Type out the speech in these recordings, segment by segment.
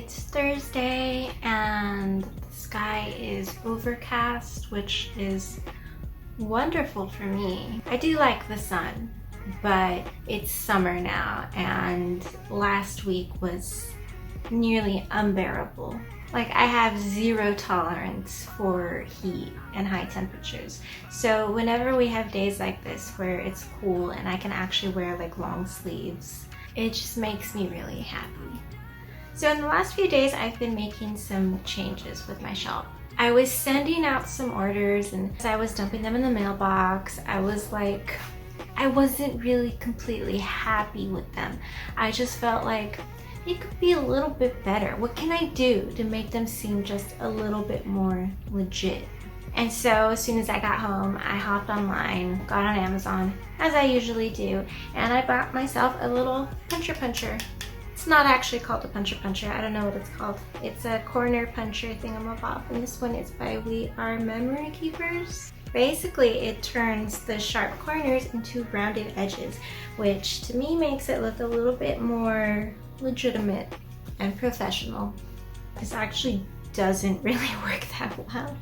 It's Thursday and the sky is overcast, which is wonderful for me. I do like the sun, but it's summer now and last week was nearly unbearable. Like, I have zero tolerance for heat and high temperatures. So whenever we have days like this where it's cool and I can actually wear like long sleeves, it just makes me really happy. So in the last few days, I've been making some changes with my shop. I was sending out some orders and as I was dumping them in the mailbox, I was like, I wasn't really completely happy with them. I just felt like it could be a little bit better. What can I do to make them seem just a little bit more legit? And so as soon as I got home, I hopped online, got on Amazon, as I usually do, and I bought myself a little puncher. It's not actually called a puncher. I don't know what it's called. It's a corner puncher thingamabob, and this one is by We Are Memory Keepers. Basically, it turns the sharp corners into rounded edges, which to me makes it look a little bit more legitimate and professional. This actually doesn't really work that well.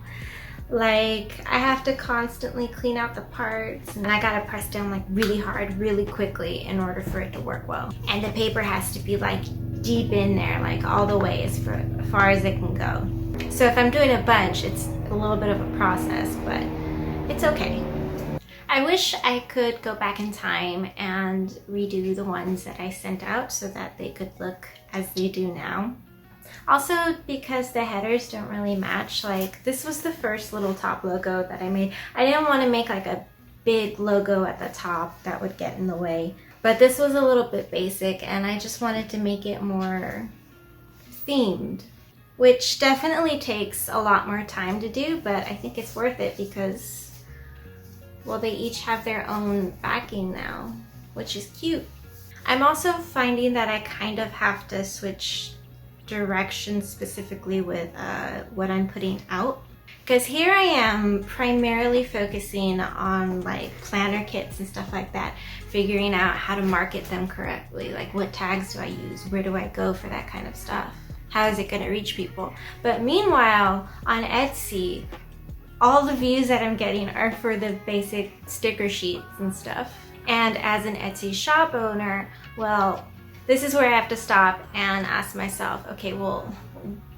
Like, I have to constantly clean out the parts and I gotta press down like really hard, really quickly in order for it to work well. And the paper has to be like deep in there, like all the way as far as it can go. So if I'm doing a bunch, it's a little bit of a process, but it's okay. I wish I could go back in time and redo the ones that I sent out so that they could look as they do now. Also, because the headers don't really match, like this was the first little top logo that I made. I didn't want to make like a big logo at the top that would get in the way, but this was a little bit basic and I just wanted to make it more themed, which definitely takes a lot more time to do, but I think it's worth it because, well, they each have their own backing now, which is cute. I'm also finding that I kind of have to switch direction specifically with what I'm putting out, because here I am primarily focusing on like planner kits and stuff like that, figuring out how to market them correctly, like what tags do I use, where do I go for that kind of stuff, how is it going to reach people. But meanwhile on Etsy, all the views that I'm getting are for the basic sticker sheets and stuff. And as an Etsy shop owner, well, this is where I have to stop and ask myself, okay, well,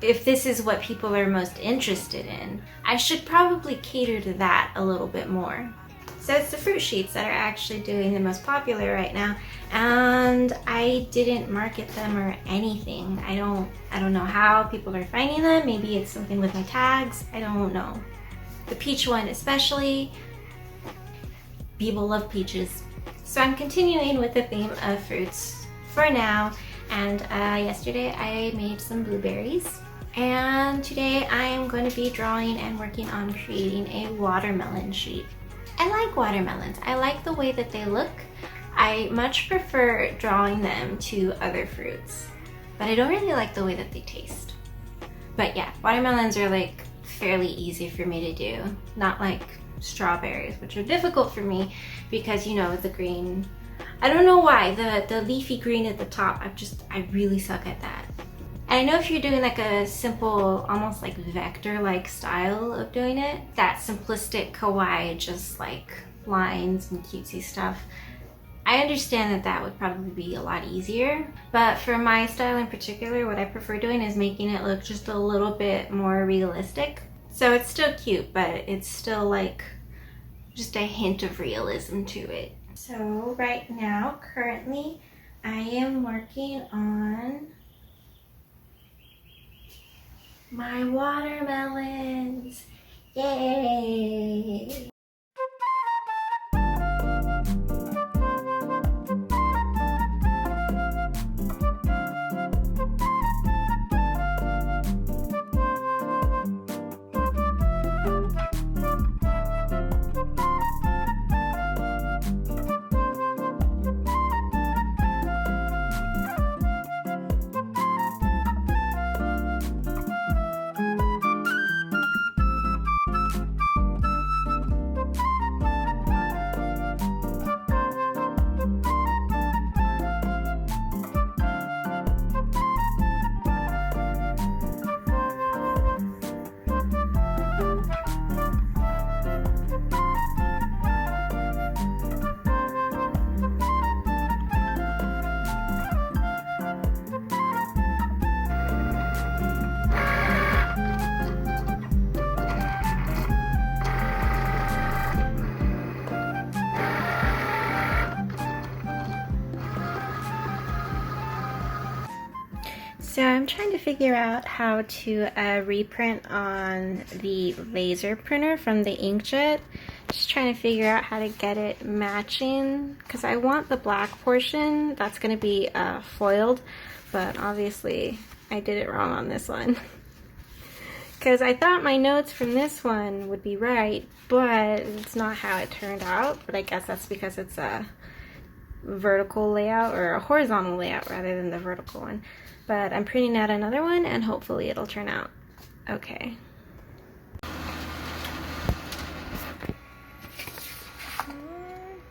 if this is what people are most interested in, I should probably cater to that a little bit more. So it's the fruit sheets that are actually doing the most popular right now, and I didn't market them or anything. I don't know how people are finding them. Maybe it's something with my tags. I don't know. The peach one especially, people love peaches. So I'm continuing with the theme of fruits for now, and yesterday I made some blueberries, and today I am going to be drawing and working on creating a watermelon sheet. I like watermelons. I like the way that they look. I much prefer drawing them to other fruits, but I don't really like the way that they taste. But yeah, watermelons are like fairly easy for me to do, not like strawberries, which are difficult for me because, you know, the green, I don't know why, the leafy green at the top, I really suck at that. And I know if you're doing like a simple, almost like vector-like style of doing it, that simplistic kawaii, just like lines and cutesy stuff, I understand that that would probably be a lot easier. But for my style in particular, what I prefer doing is making it look just a little bit more realistic. So it's still cute, but it's still like just a hint of realism to it. So right now, currently, I am working on my watermelons. Yay! So I'm trying to figure out how to reprint on the laser printer from the inkjet. Just trying to figure out how to get it matching, because I want the black portion that's going to be foiled, but obviously I did it wrong on this one. Because I thought my notes from this one would be right, but it's not how it turned out. But I guess that's because it's a vertical layout, or a horizontal layout rather than the vertical one. But I'm printing out another one and hopefully it'll turn out okay.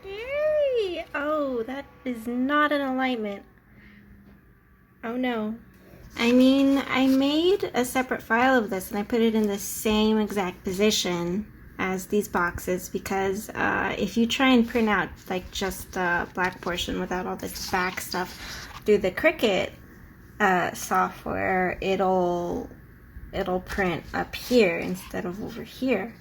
Yay! Oh, that is not an alignment. Oh no. I mean, I made a separate file of this and I put it in the same exact position as these boxes, because if you try and print out like just the black portion without all this back stuff through the Cricut software, it'll print up here instead of over here.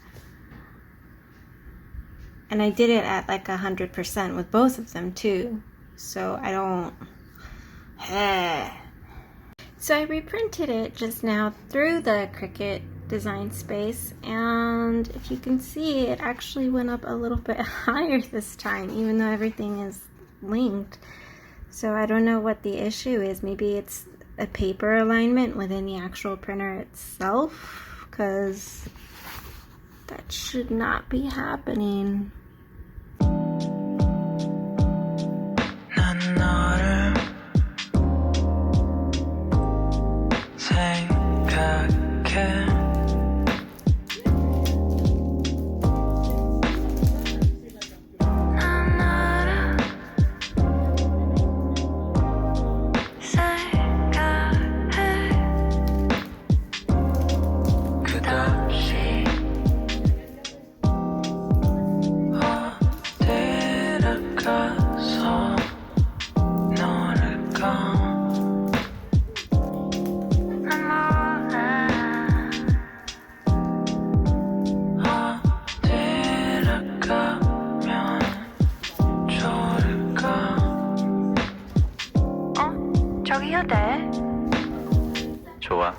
And I did it at like 100% with both of them too, so I don't. So I reprinted it just now through the Cricut Design Space, and if you can see, it actually went up a little bit higher this time, even though everything is linked. So I don't know what the issue is. Maybe it's a paper alignment within the actual printer itself, because that should not be happening. 저기 해도 돼? 좋아.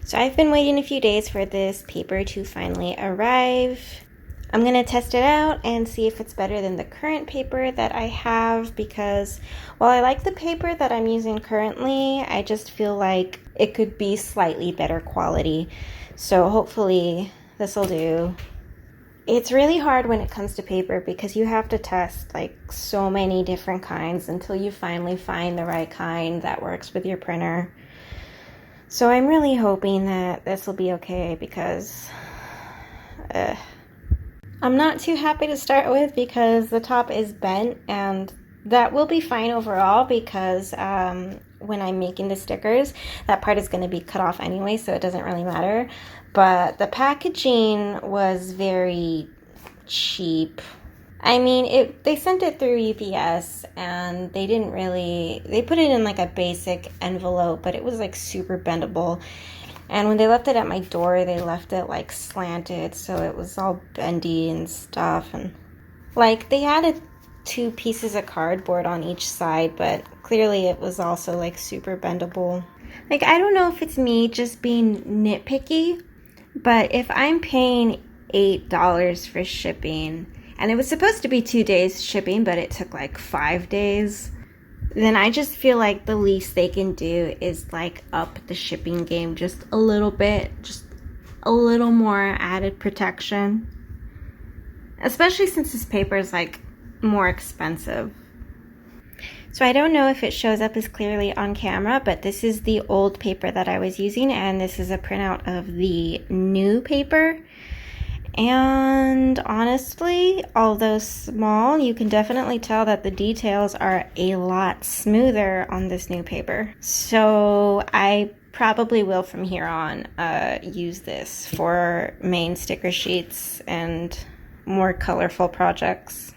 So I've been waiting a few days for this paper to finally arrive. I'm gonna test it out and see if it's better than the current paper that I have, because while I like the paper that I'm using currently, I just feel like it could be slightly better quality. So hopefully this will do. It's really hard when it comes to paper because you have to test like so many different kinds until you finally find the right kind that works with your printer. So I'm really hoping that this will be okay, because I'm not too happy to start with because the top is bent, and that will be fine overall because when I'm making the stickers, that part is going to be cut off anyway, so it doesn't really matter. But the packaging was very cheap. I mean, they sent it through UPS, and they put it in like a basic envelope, but it was like super bendable. And when they left it at my door, they left it like slanted, so it was all bendy and stuff. And like they added 2 pieces of cardboard on each side, but clearly it was also like super bendable. Like, I don't know if it's me just being nitpicky, but if I'm paying $8 for shipping, and it was supposed to be 2 days shipping, but it took like 5 days, then I just feel like the least they can do is like up the shipping game just a little bit, just a little more added protection. Especially since this paper is like more expensive. So I don't know if it shows up as clearly on camera, but this is the old paper that I was using, and this is a printout of the new paper. And honestly, although small, you can definitely tell that the details are a lot smoother on this new paper. So I probably will from here on use this for main sticker sheets and more colorful projects.